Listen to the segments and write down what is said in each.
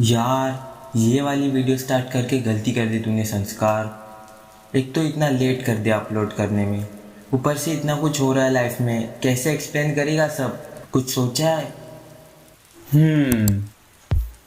यार ये वाली वीडियो स्टार्ट करके गलती कर दी तूने संस्कार। एक तो इतना लेट कर दिया अपलोड करने में, ऊपर से इतना कुछ हो रहा है लाइफ में, कैसे एक्सप्लेन करेगा सब? कुछ सोचा है?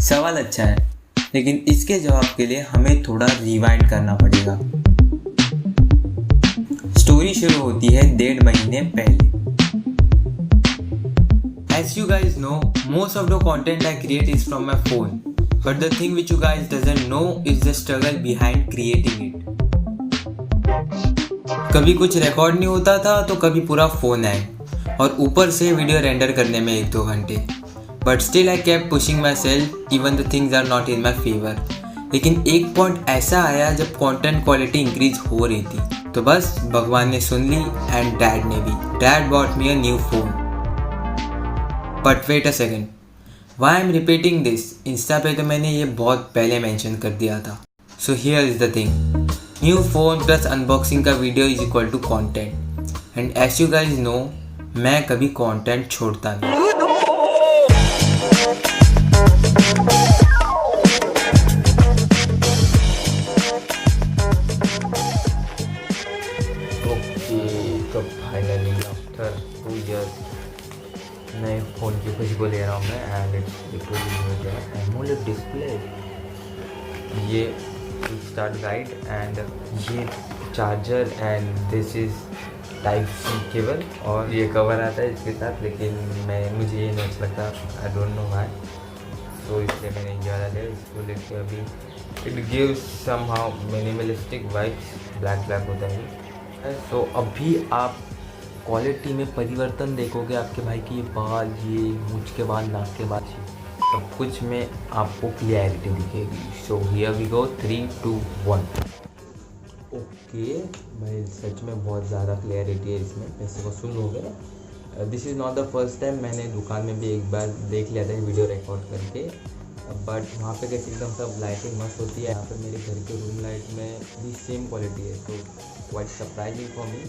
सवाल अच्छा है, लेकिन इसके जवाब के लिए हमें थोड़ा रिवाइंड करना पड़ेगा। स्टोरी शुरू होती है 1.5 महीने पहले। As you guys know, most of the content I create is from my phone. But the thing which you guys doesn't know is the struggle behind creating it. कभी कुछ रिकॉर्ड नहीं होता था तो कभी पूरा फ़ोन हैंग, और ऊपर से वीडियो रेंडर करने में 1-2 घंटे। But still I kept pushing myself even the things are not in my favour. लेकिन एक पॉइंट ऐसा आया जब कंटेंट क्वालिटी इंक्रीज हो रही थी, तो बस भगवान ने सुन ली एंड डैड ने भी। Dad bought me a new phone. But wait a second, why I am repeating this? Insta पे तो मैंने ये बहुत पहले मेंशन कर दिया था। So here is the thing, new phone plus unboxing का video is equal to content. And as you guys know, मैं कभी कंटेंट छोड़ता नहीं। तो फाइनली आफ्टर 2 years नए फ़ोन की खुशी को ले रहा हूँ मैं, एंड इट्स एमोलेड डिस्प्ले, ये स्टार्ट गाइड एंड ये charger and this is type C cable, और ये कवर आता है इसके साथ। लेकिन मुझे ये नहीं लगता, आई डोंट नो व्हाई, तो इसलिए मैंने ये वाला लिया। इसको लेके अभी it gives somehow minimalistic vibes, black होता है। तो अभी आप क्वालिटी में परिवर्तन देखोगे, आपके भाई की ये बाल, ये मूंछ के बाल, नाक के बाल, सब कुछ में आपको क्लियरिटी दिखेगी। So here we go, 3, 2, 1। Okay भाई, सच में बहुत ज़्यादा क्लियरिटी है इसमें, पैसे वसूल हो गए। This is not the first time, मैंने दुकान में भी एक बार देख लिया था वीडियो रिकॉर्ड करके, बट वहाँ पे कैसे एकदम सब लाइटिंग मस्त होती है। यहाँ पे मेरे घर के रूम लाइट में भी सेम क्वालिटी है, तो क्वाइट सरप्राइजिंग फॉर मी।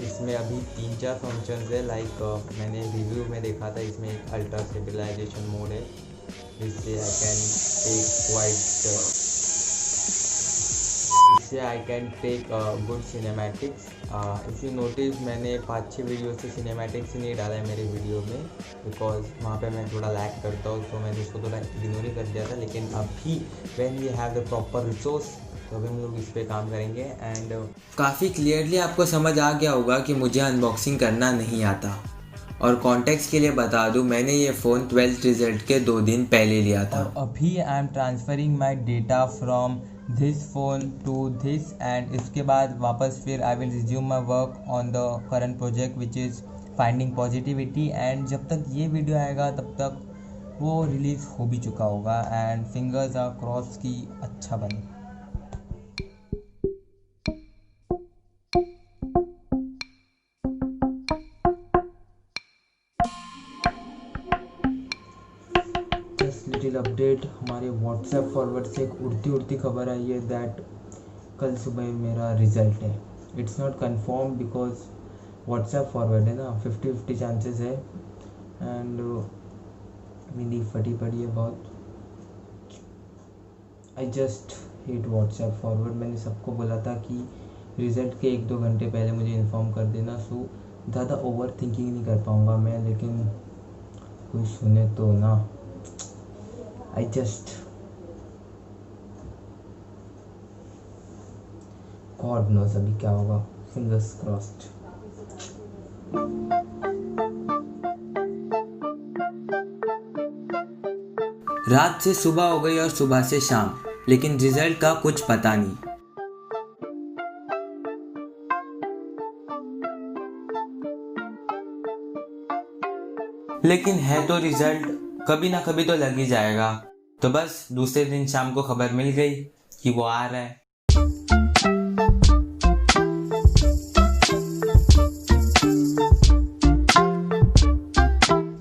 इसमें अभी 3-4 फंक्शंस है, लाइक मैंने रिव्यू में देखा था, इसमें एक अल्ट्रा स्टेबलाइजेशन मोड है, जिससे I can take good cinematics. If you notice, मैंने 5-6 वीडियो से सिनेमैटिक्स ही नहीं डाला है मेरे वीडियो में, बिकॉज वहाँ पे मैं थोड़ा लैग करता हूँ, तो मैंने उसको थोड़ा इग्नोर ही कर दिया था। लेकिन अभी when we have the proper resource, तो अभी हम लोग इस पे काम करेंगे। एंड काफ़ी क्लियरली आपको समझ आ गया होगा कि मुझे अनबॉक्सिंग करना नहीं आता। और कॉन्टेक्स्ट के लिए बता दूं, मैंने ये फ़ोन 12th रिजल्ट के 2 दिन पहले लिया था। और अभी I am transferring my data from this phone to this, and इसके बाद वापस फिर I will resume my work on the current project which is finding positivity. And जब तक ये वीडियो आएगा तब तक वो रिलीज़ हो भी चुका होगा, एंड फिंगर्स आर क्रॉस की अच्छा बने। लिटिल अपडेट, हमारे व्हाट्सएप फॉरवर्ड से एक उड़ती खबर आई है दैट कल सुबह मेरा रिज़ल्ट है। It's not confirm because WhatsApp forward है ना, 50-50 चांसेस है, एंड मेरी फटी पड़ी है बहुत। I just hate WhatsApp forward. मैंने सबको बोला था कि रिज़ल्ट के 1-2 घंटे पहले मुझे इन्फॉर्म कर देना, सो ज़्यादा ओवर थिंकिंग नहीं कर पाऊँगा मैं, लेकिन कोई सुने तो ना। I just God knows अभी क्या होगा, fingers crossed। रात से सुबह हो गई और सुबह से शाम, लेकिन रिजल्ट का कुछ पता नहीं। लेकिन है तो रिजल्ट, कभी ना कभी तो लग ही जाएगा। तो बस दूसरे दिन शाम को खबर मिल गई कि वो आ रहा है।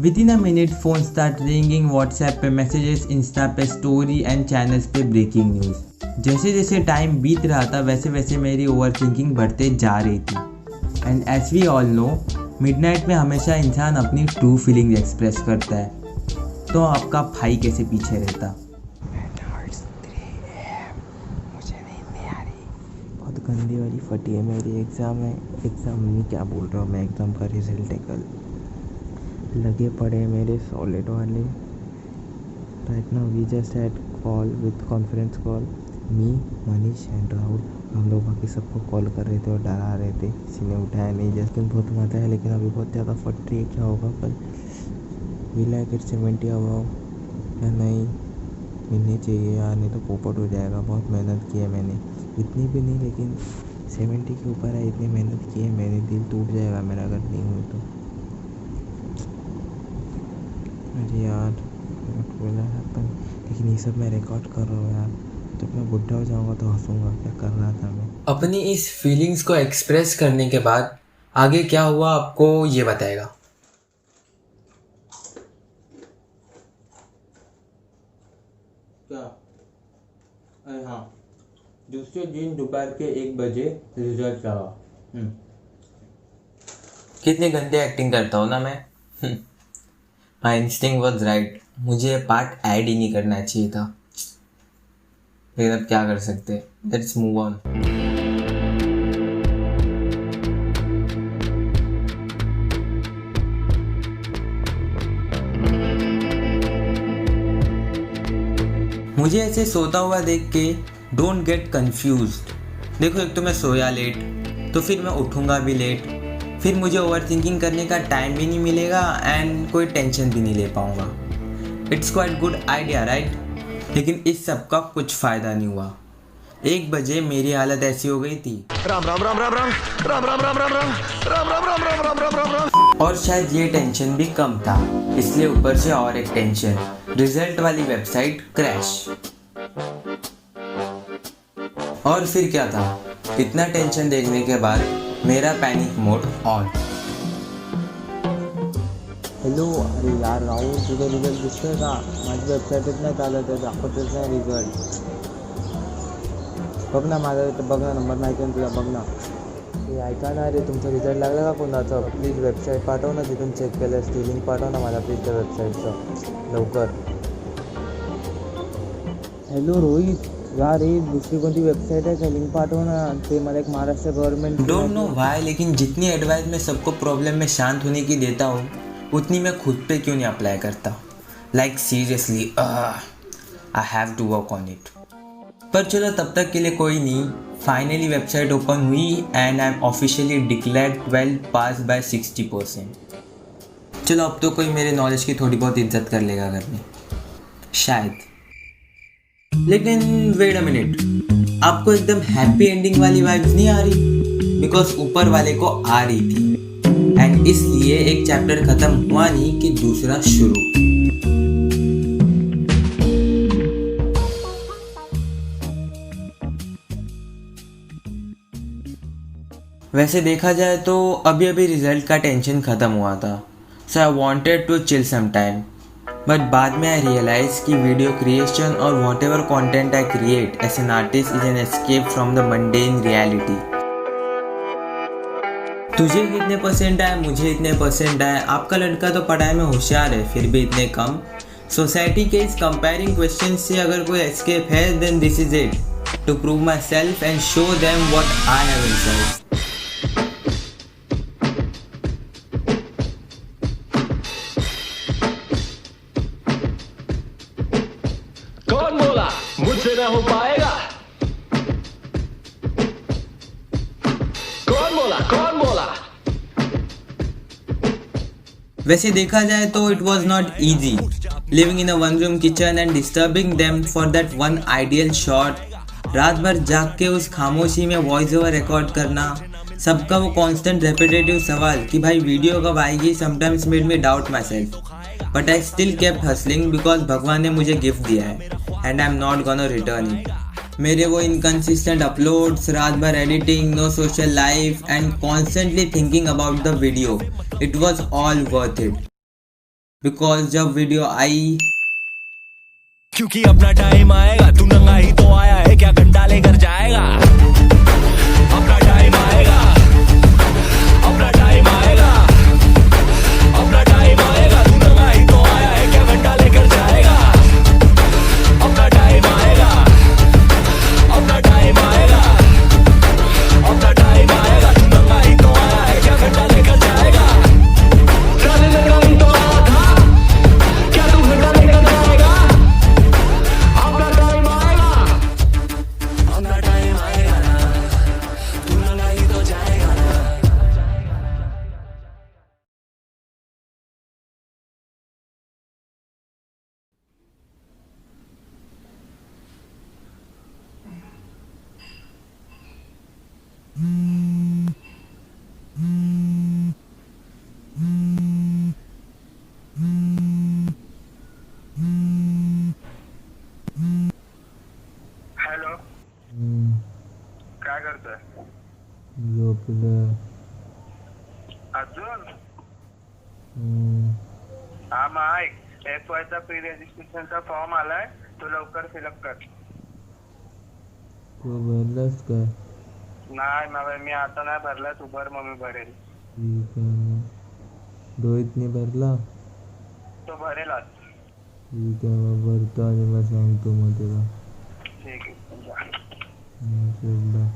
With in a minute phone start ringing, WhatsApp पे मैसेजेस, इंस्टा पे स्टोरी एंड चैनल्स पे ब्रेकिंग न्यूज़। जैसे जैसे टाइम बीत रहा था वैसे वैसे मेरी ओवर थिंकिंग बढ़ते जा रही थी। And as we all know, midnight में हमेशा इंसान अपनी ट्रू फीलिंग्स एक्सप्रेस करता है, तो आपका भाई कैसे पीछे रहता। गंदी वाली फटी है मेरी एग्ज़ाम है। एग्ज़ाम नहीं, क्या बोल रहा हूँ मैं, एग्ज़ाम का रिजल्ट है कल। लगे पड़े हैं मेरे सॉलिड वाले। Right now we just had call with conference call, me, Manish and Rahul. हम लोग बाकी सबको कॉल कर रहे थे और डरा रहे थे, किसी ने उठाया नहीं। जस्ट बहुत मज़ा है, लेकिन अभी बहुत ज़्यादा फट रही है। क्या होगा कल? वी लाइक इट 70 अबाव या नहीं? मिलनी चाहिए यार, नहीं तो पोपट हो जाएगा। बहुत मेहनत की है मैंने, इतनी भी नहीं लेकिन 70 के ऊपर है। इतनी मेहनत की है मैंने, दिल टूट जाएगा मेरा अगर नहीं हुई तो। अरे यार लेकिन ये सब मैं रिकॉर्ड कर रहा हूँ यार, जब मैं बुढ़ा हो जाऊँगा तो हंसूँगा। क्या कर रहा था मैं? अपनी इस फीलिंग्स को एक्सप्रेस करने के बाद आगे क्या हुआ आपको ये बताएगा। क्या? अरे हाँ, दूसरे दिन दोपहर के 1 बजे रिजल्ट आया। कितनी गंदी एक्टिंग करता हूँ ना मैं। माई इंस्टिंक्ट वॉज राइट, मुझे ये पार्ट ऐड ही नहीं करना चाहिए था, लेकिन अब क्या कर सकते। Let's move on. मुझे ऐसे सोता हुआ देख के डोंट गेट कंफ्यूज्ड। देखो, एक तो मैं सोया लेट, तो फिर मैं उठूँगा भी लेट, फिर मुझे ओवर थिंकिंग करने का टाइम भी नहीं मिलेगा एंड कोई टेंशन भी नहीं ले पाऊँगा। It's quite good idea right? लेकिन इस सब का कुछ फ़ायदा नहीं हुआ। 1 बजे मेरी हालत ऐसी हो गई थी, राम राम राम राम राम राम राम राम राम राम राम राम राम राम राम राम राम राम। और शायद ये टेंशन भी कम था, इसलिए ऊपर से और एक टेंशन, रिजल्ट वाली वेबसाइट क्रैश। और फिर क्या था, इतना टेंशन देखने के बाद मेरा पैनिक मोड ऑन। हॅलो, अरे यार राहुल, तुझा रिझल्ट दिसतोय का? माझी वेबसाईटच नाही चालत आहे, दाखवतच नाही रिझल्ट. बघ ना माझा, बघ ना नंबर नाही का तुला, बघ ना. हे ऐका ना रे, तुमचा रिझल्ट लागला का कोणाचं? प्लीज वेबसाईट पाठव ना, तिथून चेक केलं असते. लिंक पाठव ना मला प्लीज त्या वेबसाईटचं लवकर. हॅलो रोहित, यार हे दुसरी कोणती वेबसाईट आहे का? लिंक पाठव ना, ते मला एक Maharashtra government. Don't know why, लेकिन जितनी एडवाइस मैं सबको प्रॉब्लम में शांत होने की देता हूँ, उतनी मैं खुद पे क्यों नहीं अप्लाई करता। Like seriously, I have to work on it. पर चलो, तब तक के लिए कोई नहीं। फाइनली वेबसाइट ओपन हुई and I am officially declared 12 pass by 60%। चलो, अब तो कोई मेरे नॉलेज की थोड़ी बहुत इज्जत कर लेगा घर में, शायद। लेकिन वेट अ मिनट, आपको एकदम हैप्पी एंडिंग वाली वाइब्स नहीं आ रही? बिकॉज ऊपर वाले को आ रही थी, एंड इसलिए एक चैप्टर खत्म हुआ नहीं कि दूसरा शुरू। वैसे देखा जाए तो अभी अभी रिजल्ट का टेंशन खत्म हुआ था, so I wanted to chill some time. But बाद में आई रियलाइज कि वीडियो क्रिएशन और whatever content I create as an artist is an escape from the mundane reality. तुझे कितने परसेंट आए, मुझे इतने परसेंट आए, आपका लड़का तो पढ़ाई में होशियार है फिर भी इतने कम। सोसाइटी के इस कंपेयरिंग क्वेश्चन से अगर कोई एस्केप है, then this is it, to prove myself and show them what I have inside. कौन बोला मुझसे ना हो पाएगा? कौन बोला, कौन बोला? वैसे देखा जाए तो it was not easy living in a one room kitchen and disturbing them for that one ideal shot. रात भर जाग के उस खामोशी में वॉइस ओवर रिकॉर्ड करना, सबका वो कांस्टेंट रेपिटेटिव सवाल कि भाई वीडियो कब आएगी, sometimes made me doubt myself. But I still kept hustling because भगवान ने मुझे गिफ्ट दिया है and I am not gonna return it. मेरे वो इनकन्सिस्टेंट अपलोड्स, रात भर editing, no social life and constantly thinking about the video, it was all worth it. Because जब वीडियो आई, क्योंकि अपना टाइम आएगा, तू नंगा ही तो आया है, क्या घंटा लेकर जाएगा? अपना टाइम आएगा, अपना टाइम आएगा, अपना टाइम आएगा, तू नंगा ही तो आया है, क्या घंटा लेकर जाएगा? अपना टाइम आएगा, अपना टाइम आएगा, करतोय? झोपलं. अजून? हम्म. हा मग ऐक, FY चा प्री रजिस्ट्रेशनचा फॉर्म आलाय, तू लवकर फिलअप कर. तू भरलास काय? नाही मग मी आता नाही भरला, तू भर मग मी भरेल. ठीक आहे मग. रोहितने भरला? तो भरेल आज. ठीक आहे मग भरतो आणि मग सांगतो मग तुला. ठीक आहे जा. चल bye.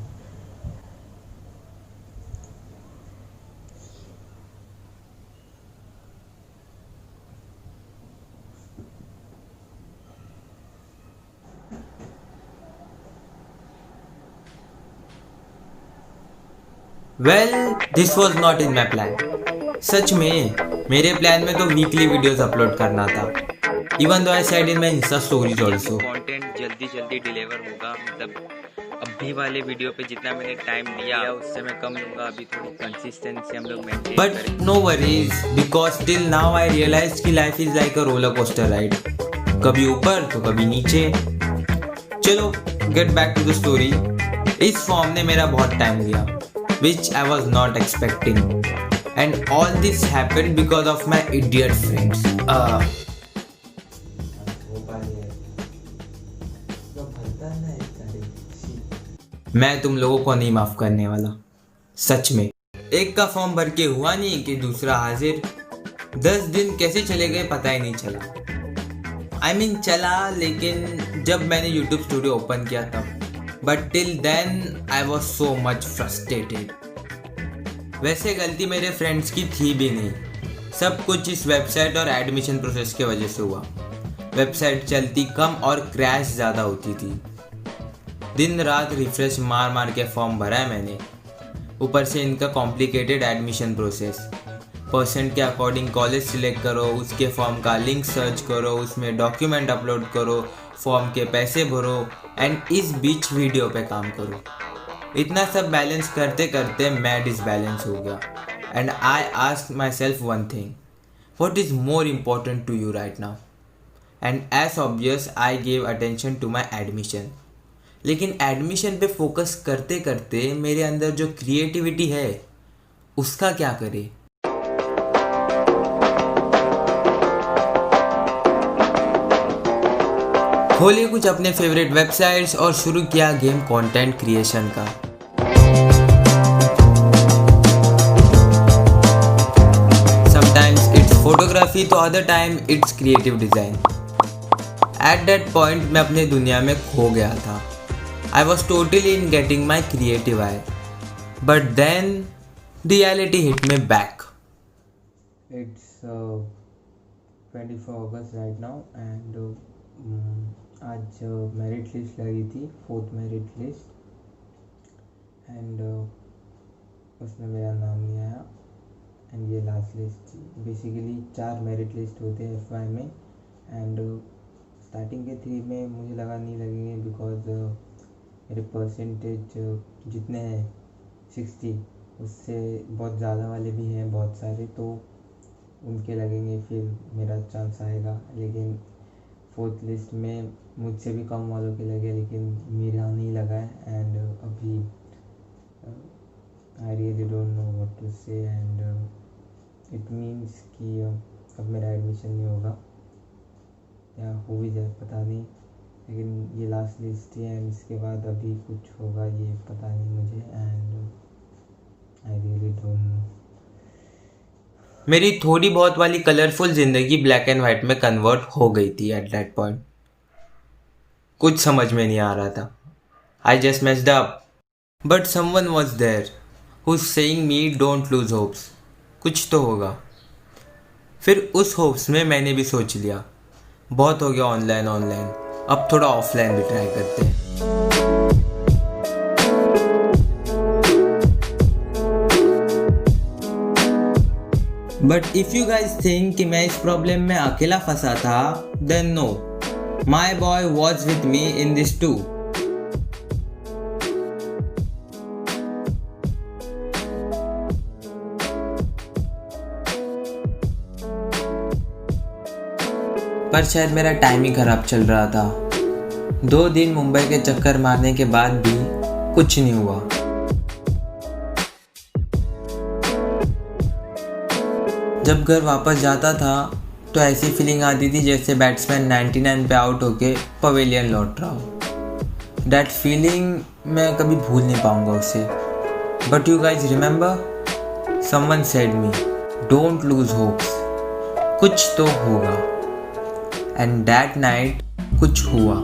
Well this was not in my plan. सच में मेरे प्लान में तो वीकली वीडियोस अपलोड करना था. Even though I said in my Insta stories also. Content जल्दी डिलीवर होगा. मतलब अभी वाले वीडियो पे जितना मैंने टाइम दिया उससे मैं कम लूँगा. अभी थोड़ी कंसिस्टेंसी हम लोग मेंटेन बट करेंगे. No worries because till now I realize कि life is like a roller coaster ride. कभी ऊपर तो कभी नीचे. चलो get back to the story. इस फॉर्म ने मेरा बहुत टाइम लिया, which I was not expecting, and all this happened because of my idiot friends. मैं तुम लोगों को नहीं माफ करने वाला, सच में. एक का फॉर्म भर के हुआ नहीं कि दूसरा हाजिर. 10 दिन कैसे चले गए पता ही नहीं चला. I mean चला, लेकिन जब मैंने YouTube स्टूडियो ओपन किया तब. But till then I was so much frustrated. वैसे गलती मेरे फ्रेंड्स की थी भी नहीं. सब कुछ इस वेबसाइट और एडमिशन प्रोसेस के वजह से हुआ. वेबसाइट चलती कम और क्रैश ज़्यादा होती थी. दिन रात रिफ्रेश मार मार के फॉर्म भरा है मैंने. ऊपर से इनका कॉम्प्लिकेटेड एडमिशन प्रोसेस. परसेंट के अकॉर्डिंग कॉलेज सिलेक्ट करो, उसके फॉर्म का लिंक सर्च करो, उसमें डॉक्यूमेंट अपलोड करो, फॉर्म के पैसे भरो, एंड इस बीच वीडियो पे काम करो. इतना सब बैलेंस करते करते मैं डिसबैलेंस हो गया. And I asked myself one thing, what is more important to you right now? And as obvious I gave attention to my admission. लेकिन एडमिशन पे फोकस करते करते मेरे अंदर जो क्रिएटिविटी है उसका क्या करे. खोले कुछ अपने फेवरेट वेबसाइट्स और शुरू किया गेम कंटेंट क्रिएशन का. समटाइम्स इट्स फोटोग्राफी तो other time it's creative design. At that point मैं अपने दुनिया में खो गया था. I was totally in getting my creative eye. But then reality hit me back. It's 24 August right now and आज मेरिट लिस्ट लगी थी, 4th मेरिट लिस्ट. एंड उसमें मेरा नाम नहीं आया. एंड ये लास्ट लिस्ट थी. बेसिकली 4 मेरिट लिस्ट होते हैं FY में. एंड स्टार्टिंग के 3 में मुझे लगा नहीं लगेंगे बिकॉज मेरे परसेंटेज जितने हैं 60, उससे बहुत ज़्यादा वाले भी हैं बहुत सारे, तो उनके लगेंगे, फिर मेरा चांस आएगा. लेकिन 4th लिस्ट में मुझसे भी कम वालों के लगे, लेकिन मेरा नहीं लगा है. एंड अभी I really don't know what to say. And it means कि अब मेरा एडमिशन नहीं होगा या हो भी जाए पता नहीं. लेकिन ये लास्ट लिस्ट है एंड इसके बाद अभी कुछ होगा ये पता नहीं मुझे. And I really don't no. मेरी थोड़ी बहुत वाली कलरफुल जिंदगी ब्लैक एंड वाइट में कन्वर्ट हो गई थी एट दैट पॉइंट. कुछ समझ में नहीं आ रहा था. I just messed up. But someone was there who saying me don't lose hopes. कुछ तो होगा. फिर उस होप्स में मैंने भी सोच लिया बहुत हो गया ऑनलाइन, अब थोड़ा ऑफलाइन भी ट्राई करते हैं. But if you guys think कि मैं इस प्रॉब्लम में अकेला फंसा था, then no, my boy was with me in this too. पर शायद मेरा टाइम ही खराब चल रहा था. 2 दिन मुंबई के चक्कर मारने के बाद भी कुछ नहीं हुआ. जब घर वापस जाता था तो ऐसी फीलिंग आती थी जैसे बैट्समैन 99 पे आउट होके पवेलियन लौट रहा हो। दैट फीलिंग मैं कभी भूल नहीं पाऊँगा उसे। But you guys remember, someone said me, don't lose hopes, कुछ तो होगा। एंड दैट नाइट कुछ हुआ।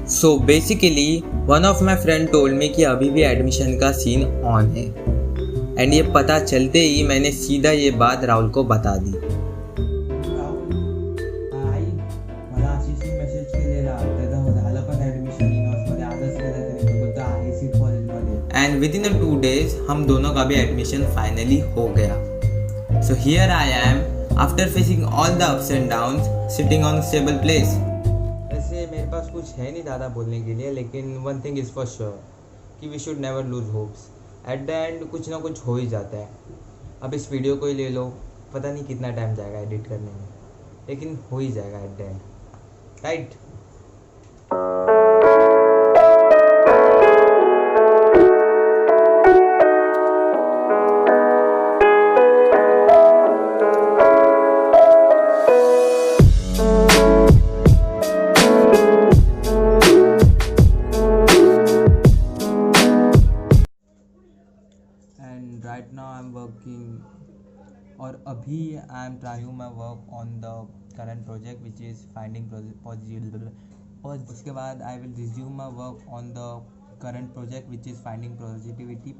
So basically one of my friend told me कि अभी भी एडमिशन का सीन ऑन है। एंड ये पता चलते ही मैंने सीधा ये बात राहुल को बता दी। मला आशिषने मेसेज केलेला, त्याचं झालं पण ॲडमिशन इनॉर्समध्ये आजच केलं त्याने, बोलतो आहे सीट कॉलेजमध्ये। एंड विद इन 2 days हम दोनों का भी एडमिशन फाइनली हो गया। So here I am after facing all the ups and downs, sitting on stable place. वैसे मेरे पास कुछ है नहीं ज़्यादा बोलने के लिए, लेकिन one thing is for sure कि we should never lose hopes. At the end कुछ ना कुछ हो ही जाता है। अब इस वीडियो को ही ले लो, पता नहीं कितना टाइम जाएगा एडिट करने में, लेकिन हो ही जाएगा eight the and, right? And right now I am working, और अभी I am trying my work on the current project which is finding positive, और उसके बाद आई will resume my work on the current project which is finding positivity.